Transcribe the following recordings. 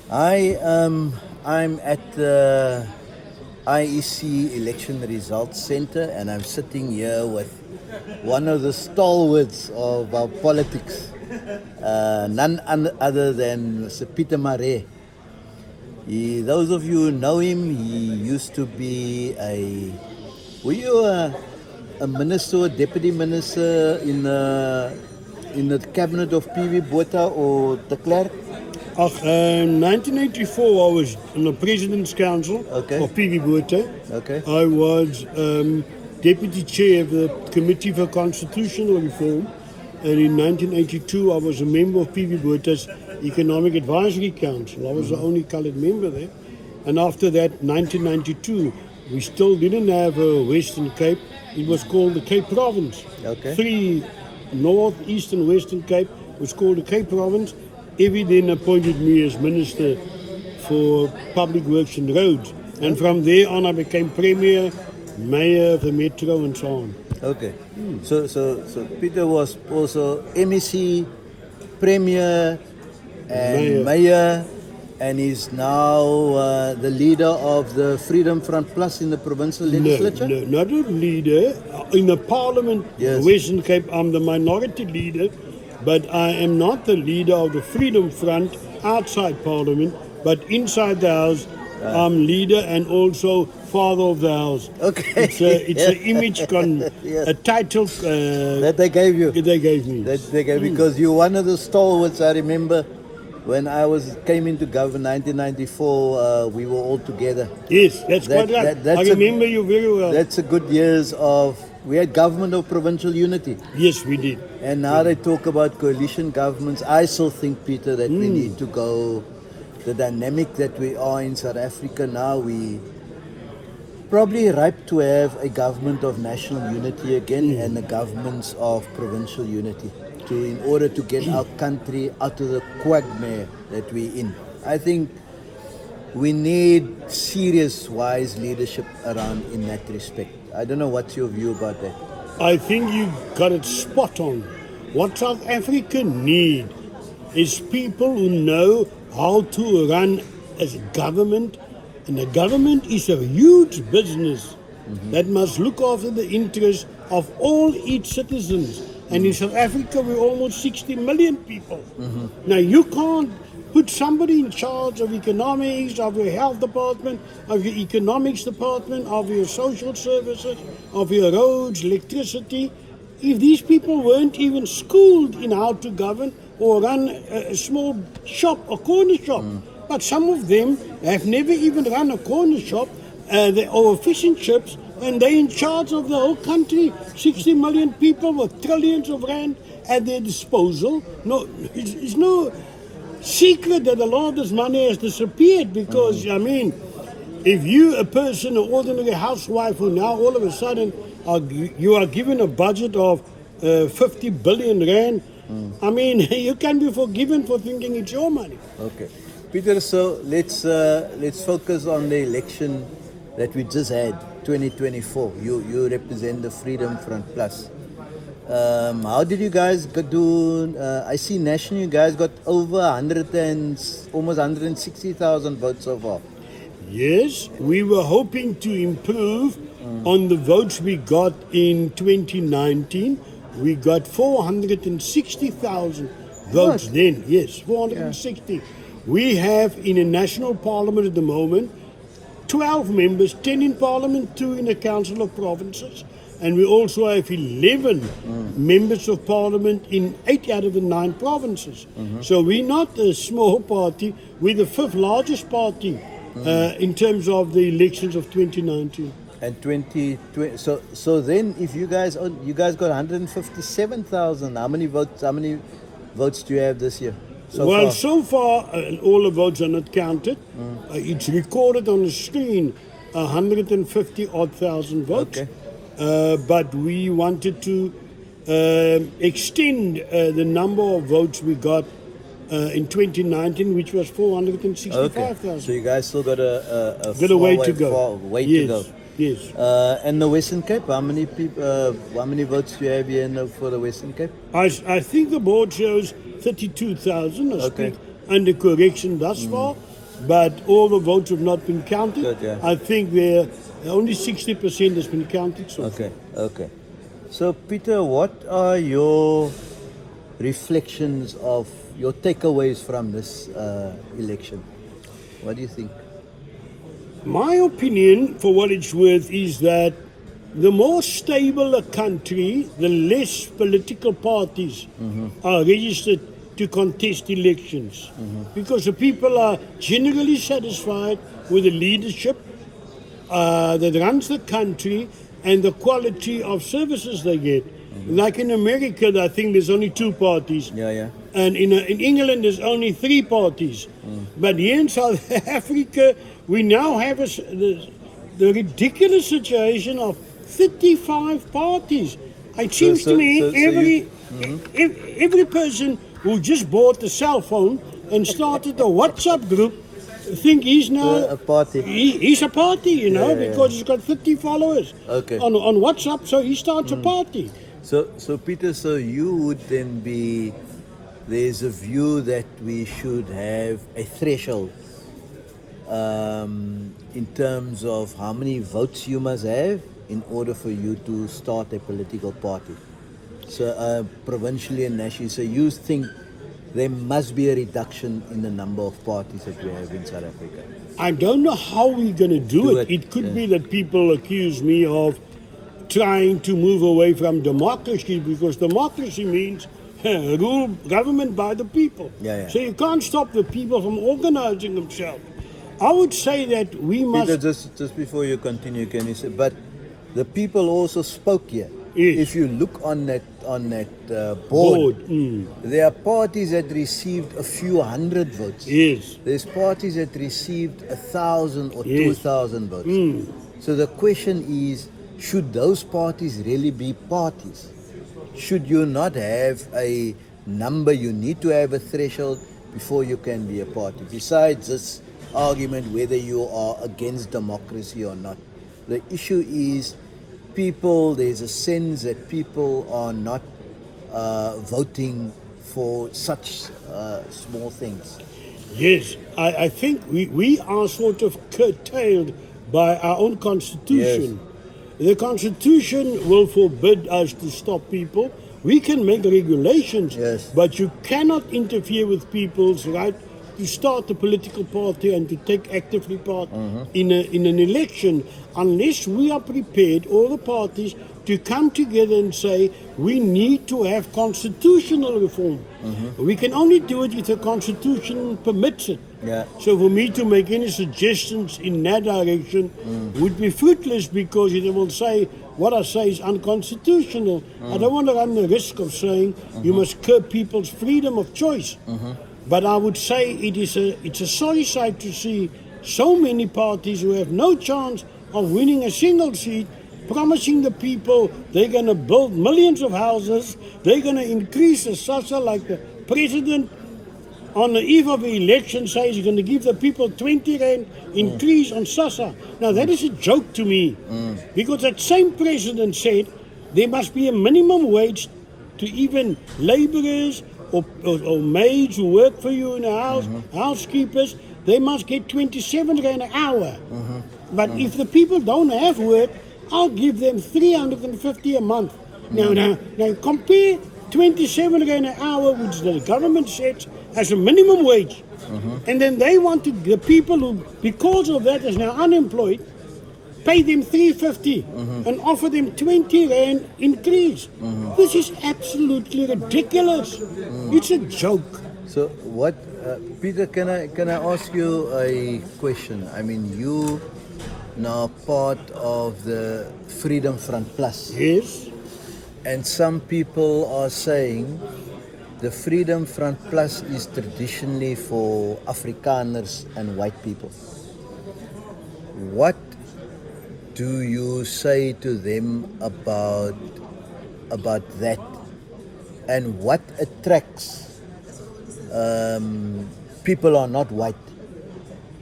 I'm at the IEC Election Results Center, and I'm sitting here with one of the stalwarts of our politics, none other than Mr. Peter Marais. Those of you who know him, he used to be were you a minister or deputy minister in the cabinet of PV Botha or de Klerk? In 1984, I was on the President's Council Okay. of PV Botha. Okay. I was Deputy Chair of the Committee for Constitutional Reform. And in 1982, I was a member of PV Botha's Economic Advisory Council. I was the only coloured member there. And after that, 1992, we still didn't have a Western Cape. It was called the Cape Province. Okay. 3 North, East and Western Cape was called the Cape Province. Evie then appointed me as Minister for Public Works and Roads. And from there on, I became Premier, Mayor of the Metro and so on. Okay. So Peter was also MEC, Premier, and Mayor, and is now the leader of the Freedom Front Plus in the provincial legislature? No, not a leader. In the Parliament, Yes. Western Cape, I'm the minority leader, but I am not the leader of the Freedom Front outside Parliament, but inside the House, I'm leader and also father of the House. Okay. It's an image, Yes. a title That they gave you? they gave me. Because you're one of the stalwarts. I remember when I came into government 1994, we were all together. Yes, that's quite right. I remember you very well. That's a good years of, we had government of provincial unity. Yes, we did. And now they talk about coalition governments. I still think, Peter, that we need to go, the dynamic that we are in South Africa now, we probably ripe to have a government of national unity again and a governments of provincial unity in order to get our country out of the quagmire that we're in. I think we need serious, wise leadership around in that respect. I don't know what's your view about that. I think you got it spot on. What South Africa need is people who know how to run as a government, and the government is a huge business that must look after the interests of all its citizens. And in South Africa, we're almost 60 million people. Now, you can't put somebody in charge of economics, of your health department, of your economics department, of your social services, of your roads, electricity. If these people weren't even schooled in how to govern or run a small shop, a corner shop. But some of them have never even run a corner shop or fish and chips, and they're in charge of the whole country. 60 million people with trillions of rand at their disposal. No, it's no secret that a lot of this money has disappeared because, I mean, if you, a person, an ordinary housewife who now all of a sudden you are given a budget of 50 billion rand, I mean, you can be forgiven for thinking it's your money. Okay. Peter, so let's focus on the election that we just had, 2024. You represent the Freedom Front Plus. How did you guys do? I see nationally you guys got over almost 160,000 votes so far. Yes, we were hoping to improve on the votes we got in 2019. We got 460,000 votes What? then. Yes, 460. Yeah. We have in a national parliament at the moment 12 members, 10 in parliament, 2 in the Council of Provinces. And we also have 11 members of parliament in 8 out of the 9 provinces. So we're not a small party, we're the 5th largest party in terms of the elections of 2019. And 2020, so then if you guys got 157,000, how many votes do you have this year? So far, all the votes are not counted. It's recorded on the screen, 150,000 votes. Okay. But we wanted to extend the number of votes we got in 2019, which was 465,000. Okay. So you guys still got a way to go. To go. Yes. And the Western Cape, how many votes do you have here for the Western Cape? I think the board shows 32,000. I Okay. speak under correction thus far. but all the votes have not been counted. Good, yeah. I think only 60% has been counted so far. Okay. So, Peter, what are your reflections of your takeaways from this election? What do you think? My opinion, for what it's worth, is that the more stable a country, the less political parties are registered to contest elections. Because the people are generally satisfied with the leadership that runs the country and the quality of services they get. Like in America, I think there's only 2 parties. Yeah. And in England, there's only 3 parties. But here in South Africa, we now have the ridiculous situation of 35 parties. It seems to me every person who just bought a cell phone and started a WhatsApp group think he's now a party. He's a party, because he's got 50 followers Okay. on WhatsApp, so he starts a party. So Peter, so you would then there's a view that we should have a threshold in terms of how many votes you must have in order for you to start a political party. So provincially and nationally, so you think there must be a reduction in the number of parties that we have in South Africa? I don't know how we're going to do it. It could be that people accuse me of trying to move away from democracy, because democracy means rule government by the people. So you can't stop the people from organizing themselves. I would say that we must... Peter, just before you continue, can you say, but the people also spoke here. Yes. If you look on that board, there are parties that received a few hundred votes. Yes. There's parties that received 1,000 or 2,000 votes. So the question is, should those parties really be parties? Should you not have a number? You need to have a threshold before you can be a party. Besides this argument whether you are against democracy or not, the issue is there's a sense that people are not voting for such small things. Yes, I think we are sort of curtailed by our own constitution. The constitution will forbid us to stop people. We can make regulations, but you cannot interfere with people's right to start a political party and to take actively part in an election, unless we are prepared, all the parties, to come together and say we need to have constitutional reform. We can only do it if the constitution permits it. So for me to make any suggestions in that direction would be fruitless, because it will say what I say is unconstitutional. I don't want to run the risk of saying you must curb people's freedom of choice. But I would say it's a sorry sight to see so many parties who have no chance of winning a single seat, promising the people they're going to build millions of houses, they're going to increase the SASSA, like the president on the eve of the election says he's going to give the people 20 rand increase on SASSA. Now that is a joke to me, because that same president said there must be a minimum wage to even laborers or maids who work for you in a house, housekeepers. They must get 27 rand an hour. But if the people don't have work, I'll give them 350 a month. Now compare 27 rand an hour, which the government sets as a minimum wage, and then they want to, the people who, because of that, is now unemployed, pay them 350 and offer them 20 rand increase. This is absolutely ridiculous. It's a joke. So what, Peter, can I ask you a question? I mean, you now part of the Freedom Front Plus. Yes. And some people are saying the Freedom Front Plus is traditionally for Afrikaners and white people. What do you say to them about that? And what attracts people who are not white?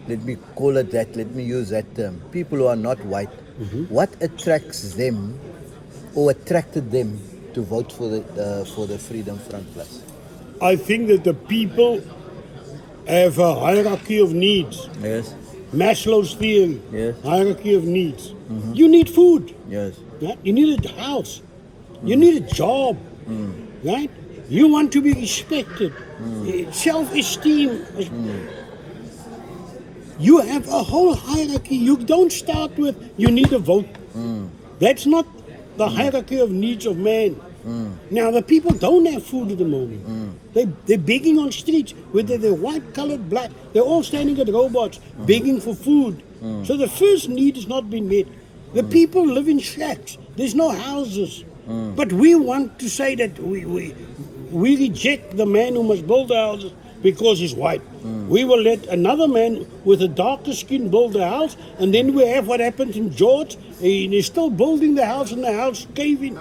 Let me call it that. Let me use that term. People who are not white. What attracts them or attracted them to vote for the Freedom Front Plus? I think that the people have a hierarchy of needs. Yes. Maslow's theory, Yes. hierarchy of needs. You need food, Yes. right? You need a house. You need a job, right? You want to be respected. Self-esteem. You have a whole hierarchy. You don't start with, you need a vote. That's not the hierarchy of needs of man. Now, the people don't have food at the moment. They're begging on streets, whether they're white, colored, black. They're all standing at robots, begging for food. So the first need has not been met. The people live in shacks. There's no houses. But we want to say that we reject the man who must build the houses because he's white. We will let another man with a darker skin build the house, and then we have what happened in George. He's still building the house, and the house caving.